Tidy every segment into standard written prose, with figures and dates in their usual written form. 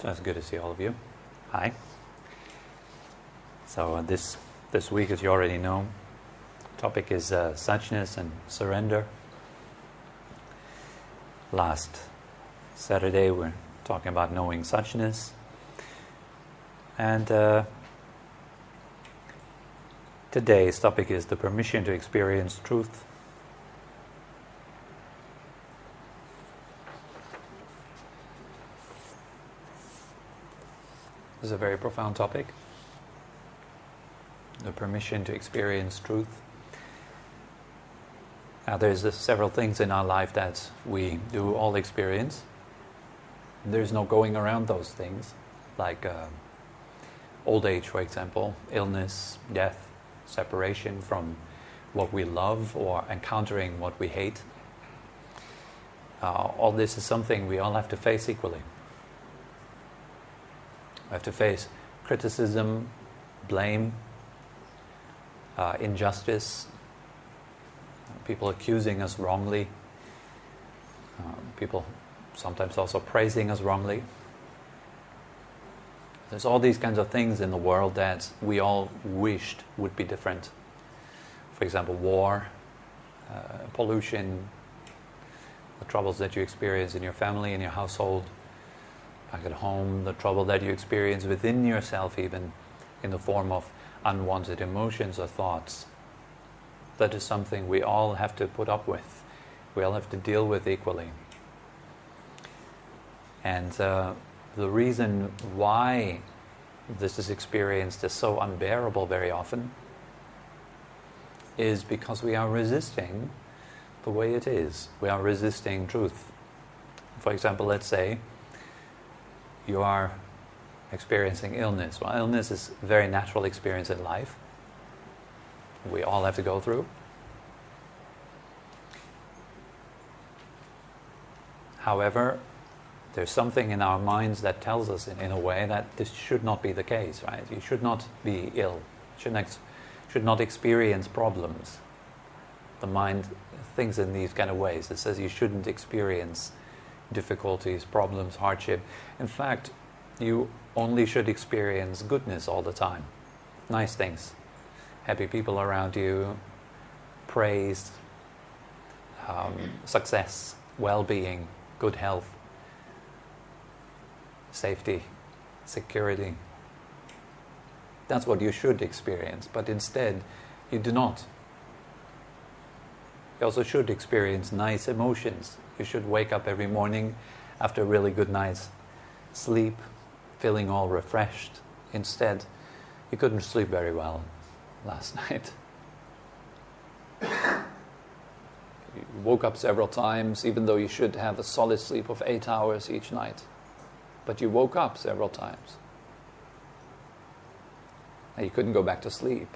So it's good to see all of you. Hi. So this week, as you already know, topic is suchness and surrender. Last Saturday we're talking about knowing suchness, and today's topic is the permission to experience truth. This is a very profound topic. The permission to experience truth. Now there's several things in our life that we do all experience. There's no going around those things, like old age, for example, illness, death, separation from what we love, or encountering what we hate. All this is something we all have to face equally. We have to face criticism, blame, injustice, people accusing us wrongly, people sometimes also praising us wrongly. There's all these kinds of things in the world that we all wished would be different. For example, war, pollution, the troubles that you experience in your family, in your household, back at home, the trouble that you experience within yourself, even in the form of unwanted emotions or thoughts. That is something we all have to put up with. We all have to deal with equally. And the reason why this is experienced as so unbearable very often is because we are resisting the way it is. We are resisting truth. For example, let's say you are experiencing illness. Well, illness is a very natural experience in life. We all have to go through. However, there's something in our minds that tells us in a way that this should not be the case, right? You should not be ill. Should not experience problems. The mind thinks in these kind of ways. It says you shouldn't experience difficulties, problems, hardship. In fact, you only should experience goodness all the time. Nice things. Happy people around you, praise, success, well-being, good health, safety, security. That's what you should experience, but instead you do not. You also should experience nice emotions. You should wake up every morning after a really good night's sleep, feeling all refreshed. Instead, you couldn't sleep very well last night. You woke up several times, even though you should have a solid sleep of 8 hours each night. But you woke up several times. And you couldn't go back to sleep.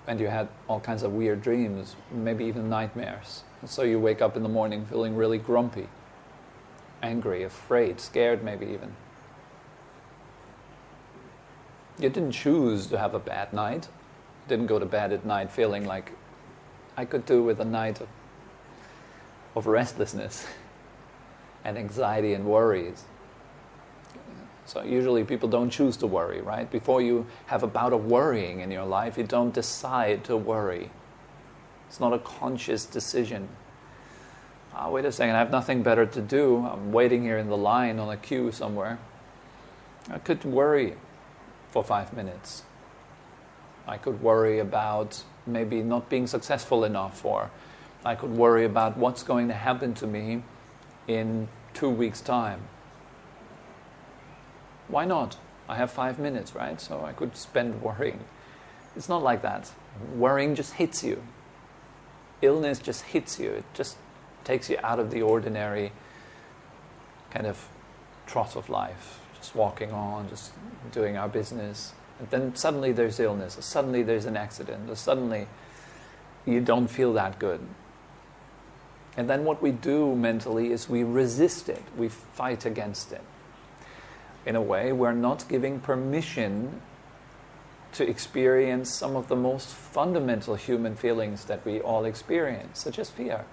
And you had all kinds of weird dreams, maybe even nightmares. And so you wake up in the morning feeling really grumpy, angry, afraid, scared maybe even. You didn't choose to have a bad night. You didn't go to bed at night feeling like, I could do with a night of restlessness and anxiety and worries. So usually people don't choose to worry, right? Before you have a bout of worrying in your life, you don't decide to worry. It's not a conscious decision. Wait a second, I have nothing better to do. I'm waiting here in the line on a queue somewhere. I could worry for 5 minutes. I could worry about maybe not being successful enough, or I could worry about what's going to happen to me in 2 weeks' time. Why not? I have 5 minutes, right? So I could spend worrying. It's not like that. Worrying just hits you. Illness just hits you. It just takes you out of the ordinary kind of trot of life. Just walking on, just doing our business. And then suddenly there's illness, or suddenly there's an accident, or suddenly you don't feel that good. And then what we do mentally is we resist it. We fight against it. In a way, we're not giving permission to experience some of the most fundamental human feelings that we all experience, such as fear.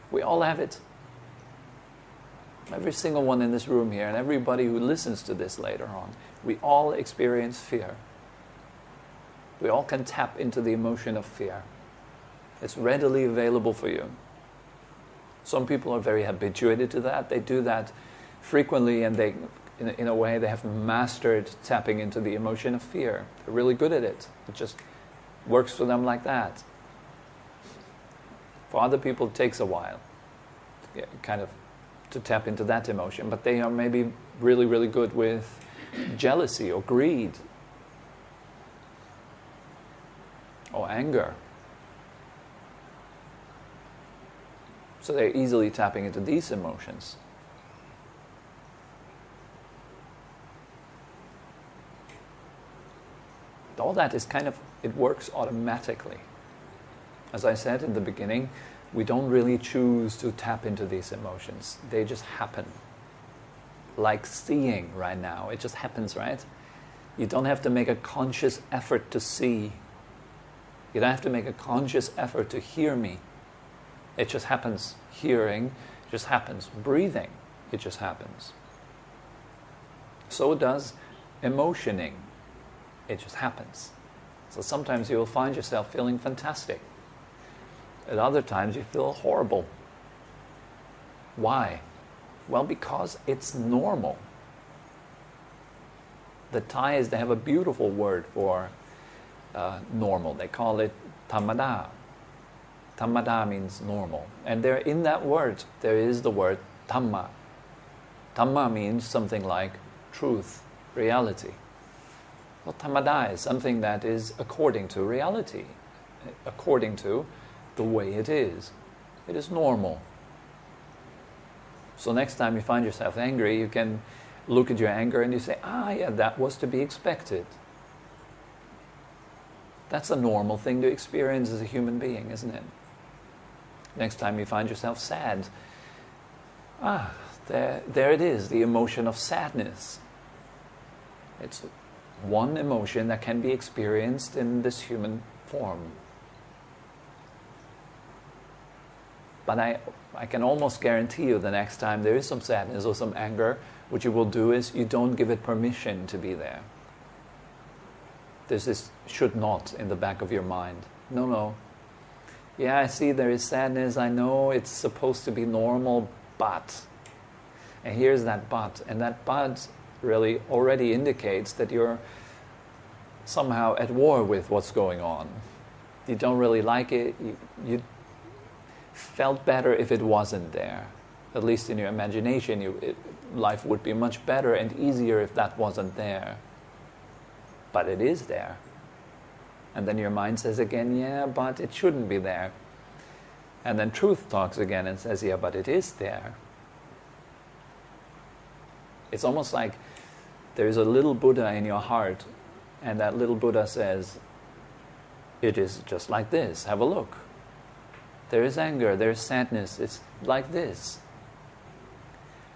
We all have it. Every single one in this room here and everybody who listens to this later on, we all experience fear. We all can tap into the emotion of fear. It's readily available for you. Some people are very habituated to that. They do that frequently, and they, in a way, they have mastered tapping into the emotion of fear. They're really good at it. It just works for them like that. For other people, it takes a while, kind of, to tap into that emotion. But they are maybe really, really good with jealousy or greed or anger. So they're easily tapping into these emotions. All that is kind of, it works automatically. As I said in the beginning, we don't really choose to tap into these emotions. They just happen. Like seeing right now. It just happens, right? You don't have to make a conscious effort to see. You don't have to make a conscious effort to hear me. It just happens. Hearing just happens. Breathing, it just happens. So does emotioning. It just happens. So sometimes you'll find yourself feeling fantastic. At other times you feel horrible. Why? Well, because it's normal. The Thais, they have a beautiful word for normal. They call it thamada. Thamada means normal. And there, in that word, there is the word dhamma. Dhamma means something like truth, reality. Well, thamada is something that is according to reality, according to the way it is. It is normal. So next time you find yourself angry, you can look at your anger and you say, yeah, that was to be expected. That's a normal thing to experience as a human being, isn't it? Next time you find yourself sad, there it is, the emotion of sadness. It's one emotion that can be experienced in this human form. But I can almost guarantee you the next time there is some sadness or some anger, what you will do is you don't give it permission to be there. There's this should not in the back of your mind. No. Yeah, I see there is sadness. I know it's supposed to be normal, but. And here's that but. And that but really already indicates that you're somehow at war with what's going on. You don't really like it. You felt better if it wasn't there. At least in your imagination, life would be much better and easier if that wasn't there. But it is there. And then your mind says again, yeah, but it shouldn't be there. And then truth talks again and says, yeah, but it is there. It's almost like there is a little Buddha in your heart, and that little Buddha says, it is just like this. Have a look. There is anger, there is sadness. It's like this.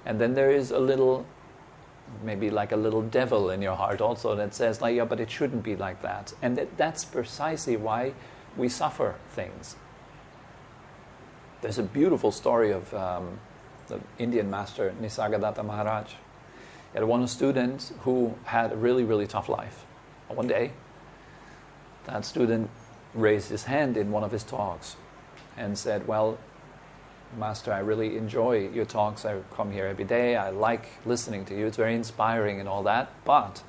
And then there is a little, maybe like a little devil in your heart also that says, like, yeah, but it shouldn't be like that. And that's precisely why we suffer things. There's a beautiful story of the Indian master Nisargadatta Maharaj. He had one student who had a really, really tough life. One day, that student raised his hand in one of his talks and said, well, Master, I really enjoy your talks. I come here every day. I like listening to you. It's very inspiring and all that. But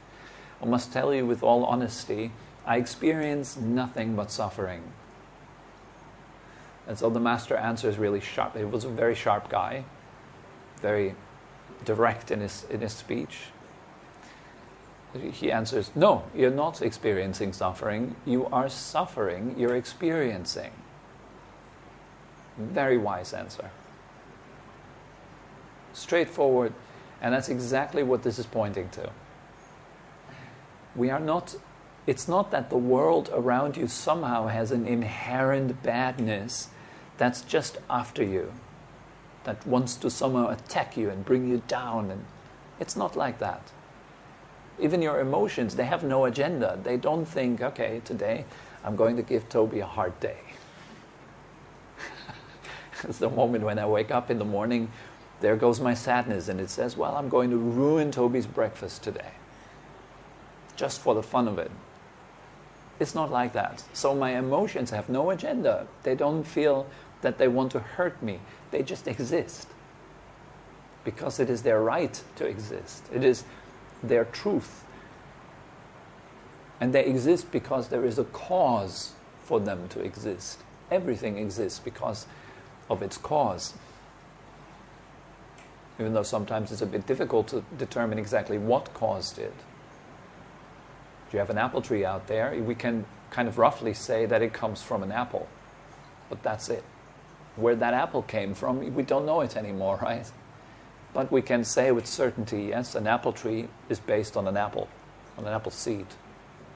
I must tell you with all honesty, I experience nothing but suffering. And so the Master answers really sharp. He was a very sharp guy, very direct in his speech. He answers, no, you're not experiencing suffering. You are suffering, you're experiencing. Very wise answer. Straightforward, and that's exactly what this is pointing to. It's not that the world around you somehow has an inherent badness that's just after you, that wants to somehow attack you and bring you down. And it's not like that. Even your emotions, they have no agenda. They don't think, okay, today I'm going to give Tobi a hard day. It's the moment when I wake up in the morning There goes my sadness, and it says, well, I'm going to ruin Tobi's breakfast today, just for the fun of it. It's not like that. So my emotions have no agenda. They don't feel that they want to hurt me. They just exist. Because it is their right to exist. It is their truth. And they exist because there is a cause for them to exist. Everything exists because of its cause. Even though sometimes it's a bit difficult to determine exactly what caused it. If you have an apple tree out there, we can kind of roughly say that it comes from an apple. But that's it. Where that apple came from, we don't know it anymore, right? But we can say with certainty, yes, an apple tree is based on an apple seed.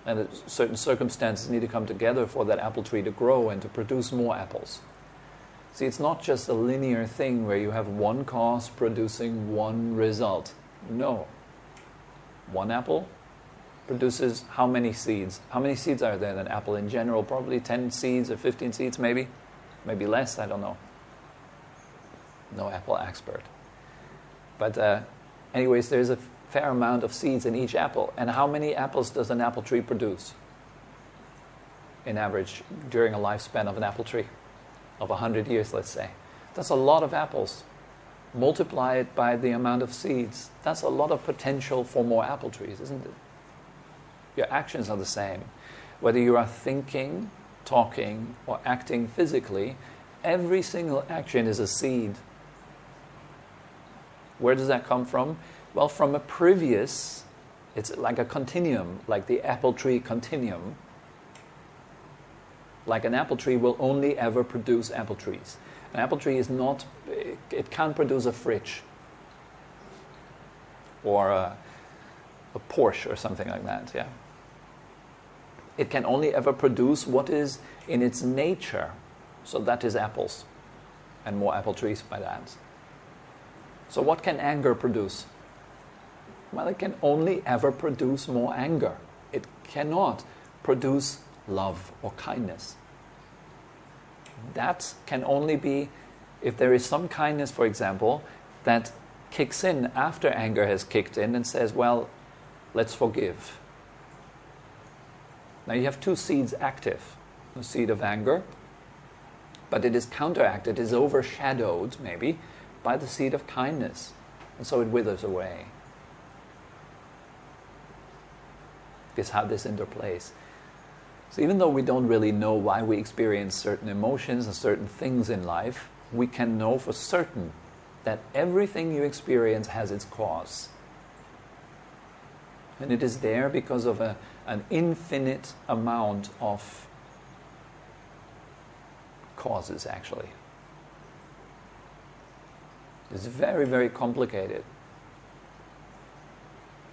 And certain circumstances need to come together for that apple tree to grow and to produce more apples. See, it's not just a linear thing where you have one cause producing one result. No. One apple produces how many seeds? How many seeds are there in an apple in general? Probably 10 seeds or 15 seeds maybe? Maybe less, I don't know. No apple expert. But anyways, there's a fair amount of seeds in each apple. And how many apples does an apple tree produce? In average, during a lifespan of an apple tree? Of 100 years, let's say. That's a lot of apples. Multiply it by the amount of seeds. That's a lot of potential for more apple trees, isn't it? Your actions are the same. Whether you are thinking, talking, or acting physically, every single action is a seed. Where does that come from? Well, from a previous, it's like a continuum, like the apple tree continuum. Like an apple tree will only ever produce apple trees. An apple tree is not, it can't produce a fridge or a Porsche or something like that, yeah. It can only ever produce what is in its nature. So that is apples and more apple trees by that. So what can anger produce? Well, it can only ever produce more anger. It cannot produce love or kindness. That can only be if there is some kindness, for example, that kicks in after anger has kicked in and says, well, let's forgive. Now you have two seeds active. The seed of anger, but it is counteracted, it is overshadowed maybe by the seed of kindness. And so it withers away. This is how this interplays. So even though we don't really know why we experience certain emotions and certain things in life, we can know for certain that everything you experience has its cause. And it is there because of an infinite amount of causes, actually. It's very, very complicated.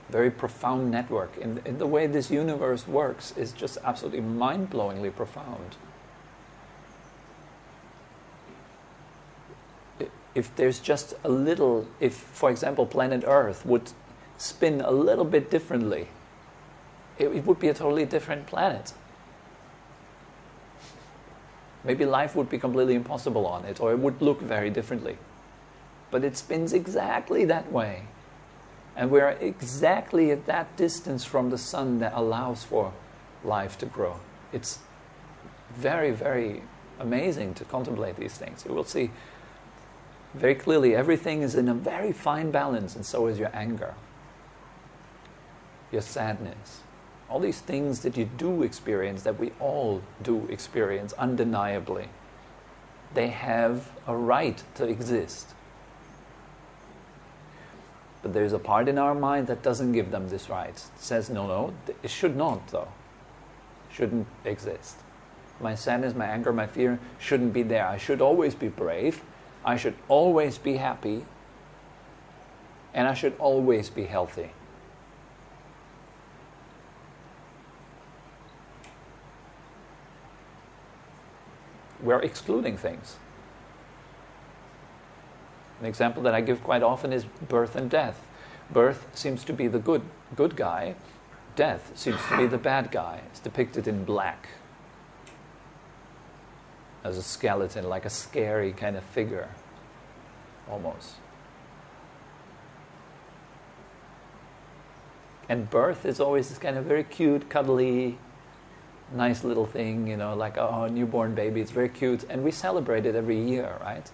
Very profound network. In the way this universe works is just absolutely mind-blowingly profound. If there's just a little, if, for example, planet Earth would spin a little bit differently, it would be a totally different planet. Maybe life would be completely impossible on it, or it would look very differently. But it spins exactly that way. And we're exactly at that distance from the sun that allows for life to grow. It's very, very amazing to contemplate these things. You will see very clearly everything is in a very fine balance, and so is your anger, your sadness. All these things that you do experience, that we all do experience undeniably, they have a right to exist. But there's a part in our mind that doesn't give them this right. It says, no, it should not, though. It shouldn't exist. My sadness, my anger, my fear shouldn't be there. I should always be brave. I should always be happy. And I should always be healthy. We're excluding things. An example that I give quite often is birth and death. Birth seems to be the good guy. Death seems to be the bad guy. It's depicted in black. As a skeleton, like a scary kind of figure. Almost. And birth is always this kind of very cute, cuddly, nice little thing, like a newborn baby. It's very cute, and we celebrate it every year, right?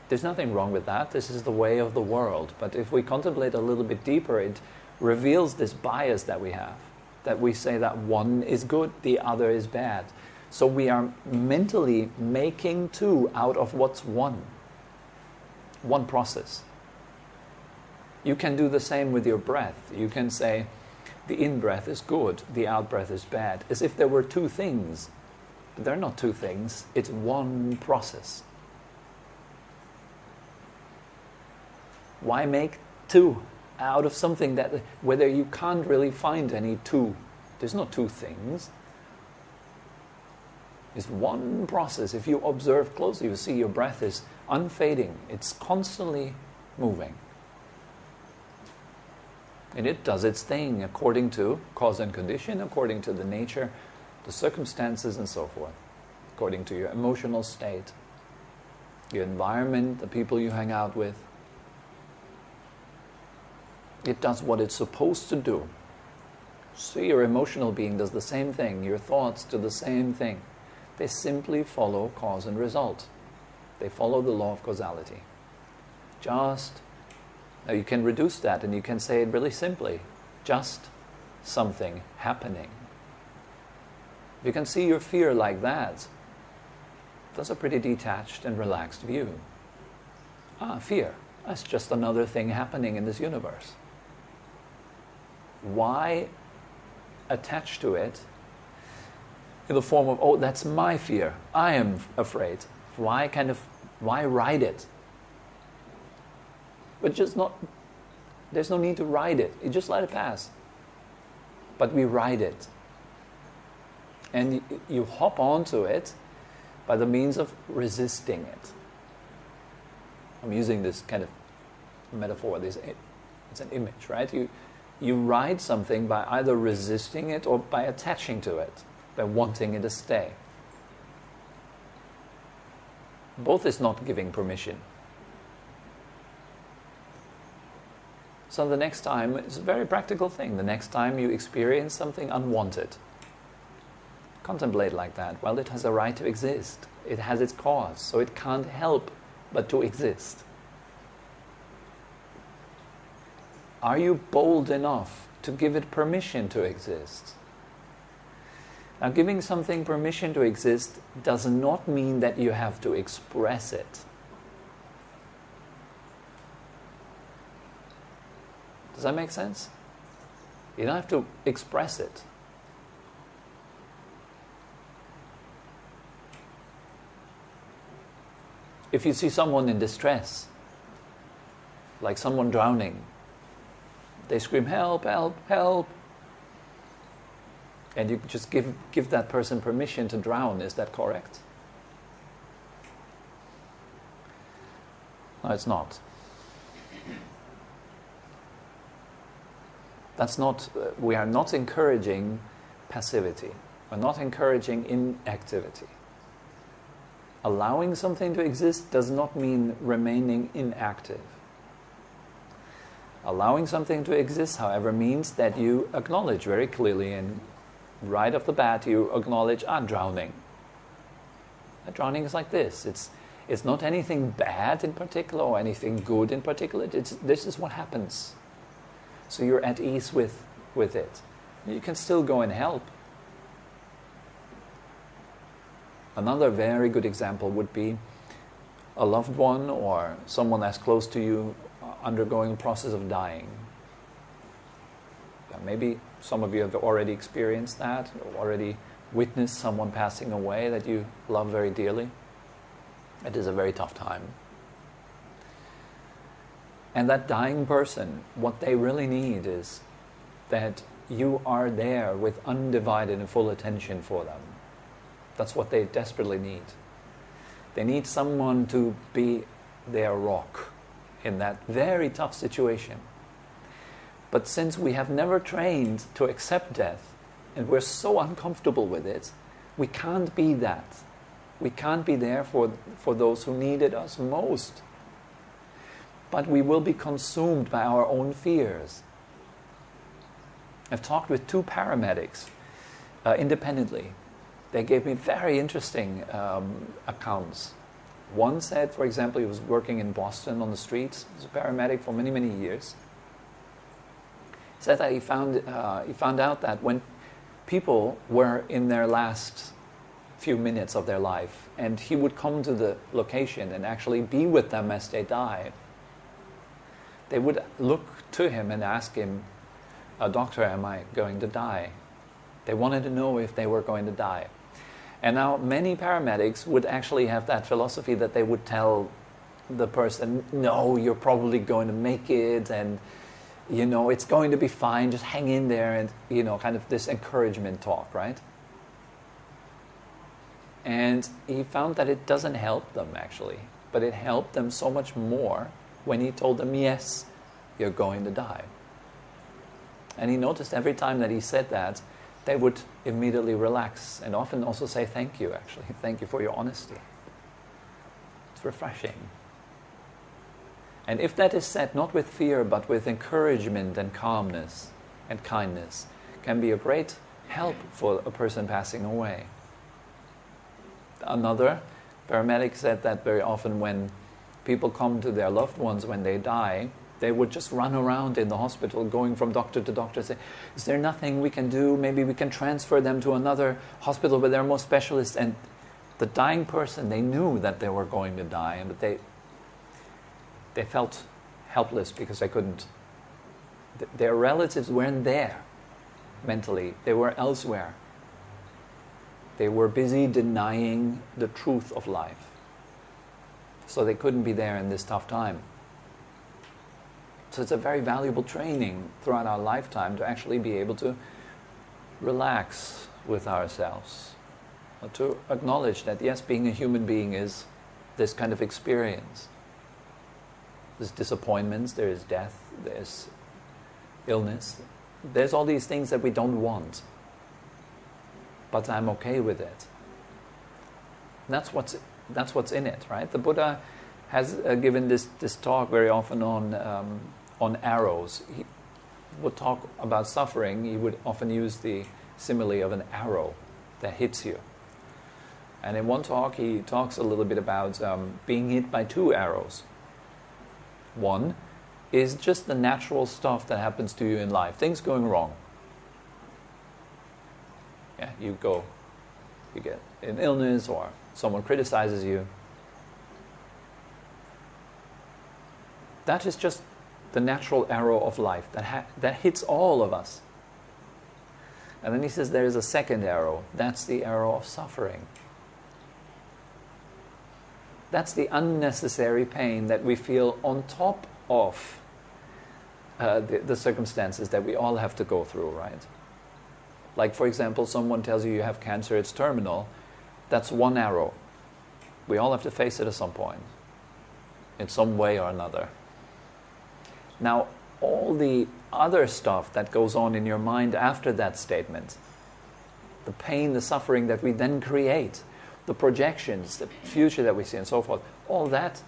There's nothing wrong with that. This is the way of the world. But if we contemplate a little bit deeper, it reveals this bias that we have, that we say that one is good, the other is bad. So we are mentally making two out of what's one process. You can do the same with your breath. You can say, the in-breath is good, the out-breath is bad, as if there were two things. But they're not two things, it's one process. Why make two out of something that, whether you can't really find any two? There's no two things. It's one process. If you observe closely, you see your breath is unfading. It's constantly moving. And it does its thing according to cause and condition, according to the nature, the circumstances, and so forth. According to your emotional state, your environment, the people you hang out with. It does what it's supposed to do. So your emotional being does the same thing. Your thoughts do the same thing. They simply follow cause and result. They follow the law of causality. Now you can reduce that and you can say it really simply. Just something happening. You can see your fear like that. That's a pretty detached and relaxed view. Fear. That's just another thing happening in this universe. Why attach to it in the form of, that's my fear, I am afraid. Why ride it? But there's no need to ride it. You just let it pass. But we ride it. And you hop onto it by the means of resisting it. I'm using this kind of metaphor. It's an image, right? You ride something by either resisting it or by attaching to it, by wanting it to stay. Both is not giving permission. So the next time, it's a very practical thing. The next time you experience something unwanted, contemplate like that. Well, it has a right to exist. It has its cause, so it can't help but to exist. Are you bold enough to give it permission to exist? Now, giving something permission to exist does not mean that you have to express it. Does that make sense? You don't have to express it. If you see someone in distress, like someone drowning, they scream, help, help, help. And you just give that person permission to drown. Is that correct? No, it's not. That's not. We are not encouraging passivity. We're not encouraging inactivity. Allowing something to exist does not mean remaining inactive. Allowing something to exist, however, means that you acknowledge very clearly, and right off the bat you acknowledge, drowning. Drowning is like this. It's not anything bad in particular or anything good in particular. This is what happens. So you're at ease with it. You can still go and help. Another very good example would be a loved one or someone that's close to you undergoing a process of dying. Maybe some of you have already experienced that, or already witnessed someone passing away that you love very dearly. It is a very tough time. And that dying person, what they really need is that you are there with undivided and full attention for them. That's what they desperately need. They need someone to be their rock in that very tough situation. But since we have never trained to accept death, and we're so uncomfortable with it, we can't be that. We can't be there for those who needed us most. but we will be consumed by our own fears. I've talked with 2 paramedics independently. They gave me very interesting accounts. One said, for example, he was working in Boston on the streets. He was a paramedic for many, many years. He said that he found out that when people were in their last few minutes of their life, and he would come to the location and actually be with them as they died, they would look to him and ask him, "Doctor, am I going to die?" They wanted to know if they were going to die. And now many paramedics would actually have that philosophy that they would tell the person, "No, you're probably going to make it, and it's going to be fine, just hang in there," and kind of this encouragement talk, right? And he found that it doesn't help them actually, but it helped them so much more when he told them, "Yes, you're going to die." And he noticed every time that he said that, they would immediately relax and often also say thank you, actually. Thank you for your honesty. It's refreshing. And if that is said not with fear but with encouragement and calmness and kindness, can be a great help for a person passing away. Another paramedic said that very often when people come to their loved ones when they die, they would just run around in the hospital going from doctor to doctor, say, "Is there nothing we can do? Maybe we can transfer them to another hospital where there are more specialists." And the dying person, they knew that they were going to die, but they felt helpless because they couldn't. Their relatives weren't there mentally. They were elsewhere. They were busy denying the truth of life. So they couldn't be there in this tough time. So it's a very valuable training throughout our lifetime to actually be able to relax with ourselves. To acknowledge that, yes, being a human being is this kind of experience. There's disappointments, there is death, there's illness. There's all these things that we don't want. But I'm okay with it. That's what's in it, right? The Buddha has given this talk very often on arrows. He would talk about suffering. He would often use the simile of an arrow that hits you. And in one talk, he talks a little bit about being hit by 2 arrows. One is just the natural stuff that happens to you in life, things going wrong. Yeah, you get an illness or someone criticizes you. That is just the natural arrow of life that hits all of us. And then he says there is a second arrow. That's the arrow of suffering. That's the unnecessary pain that we feel on top of the circumstances that we all have to go through, right? Like, for example, someone tells you have cancer, it's terminal. That's one arrow. We all have to face it at some point, in some way or another. Now, all the other stuff that goes on in your mind after that statement, the pain, the suffering that we then create, the projections, the future that we see and so forth, all that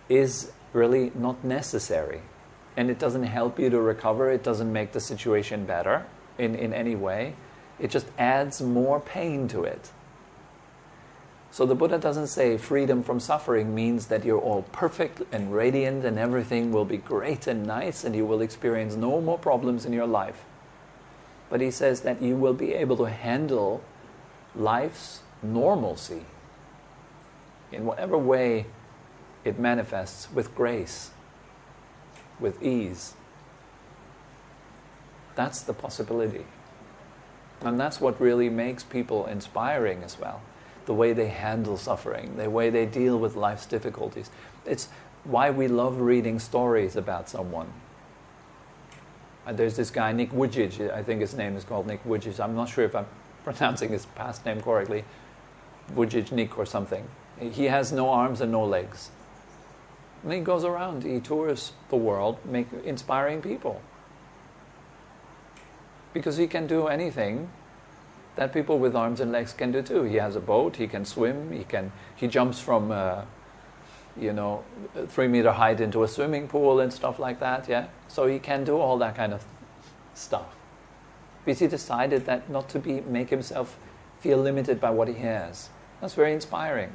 is really not necessary. And it doesn't help you to recover, it doesn't make the situation better in any way. It just adds more pain to it. So the Buddha doesn't say freedom from suffering means that you're all perfect and radiant and everything will be great and nice and you will experience no more problems in your life. But he says that you will be able to handle life's normalcy in whatever way it manifests, with grace, with ease. That's the possibility. And that's what really makes people inspiring as well. The way they handle suffering, the way they deal with life's difficulties. It's why we love reading stories about someone. There's this guy, Nick Vujicic, I think his name is called Nick Vujicic. I'm not sure if I'm pronouncing his past name correctly. Vujicic Nick or something. He has no arms and no legs. And he goes around, he tours the world, inspiring people. Because he can do anything that people with arms and legs can do too. He has a boat, he can swim, he jumps from 3-meter height into a swimming pool and stuff like that, yeah? So he can do all that kind of stuff. Because he decided that not to make himself feel limited by what he has. That's very inspiring.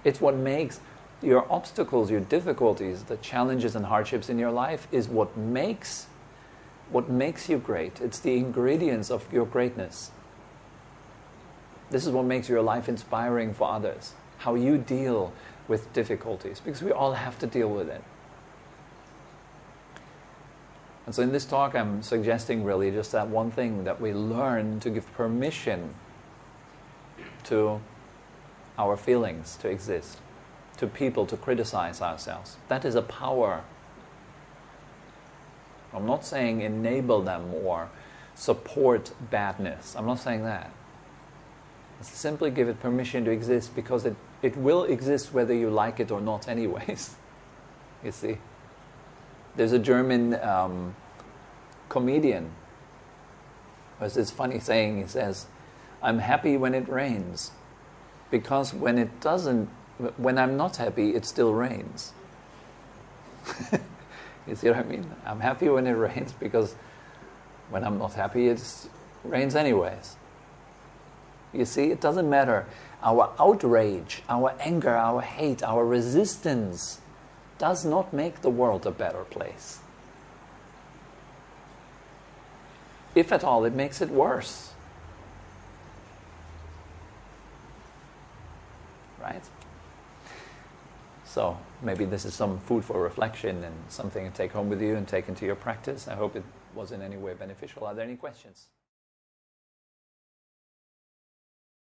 It's what makes your obstacles, your difficulties, the challenges and hardships in your life is what makes you great. It's the ingredients of your greatness. This is what makes your life inspiring for others. How you deal with difficulties, because we all have to deal with it. And so in this talk I'm suggesting really just that one thing, that we learn to give permission to our feelings to exist, to people to criticize ourselves. That is a power. I'm not saying enable them or support badness. I'm not saying that. Simply give it permission to exist, because it will exist whether you like it or not anyways. You see? There's a German comedian. There's this funny saying, he says, "I'm happy when it rains, because when I'm not happy, it still rains." You see what I mean? I'm happy when it rains, because when I'm not happy, it rains anyways. You see, it doesn't matter. Our outrage, our anger, our hate, our resistance does not make the world a better place. If at all, it makes it worse. Right? So, maybe this is some food for reflection and something to take home with you and take into your practice. I hope it was in any way beneficial. Are there any questions?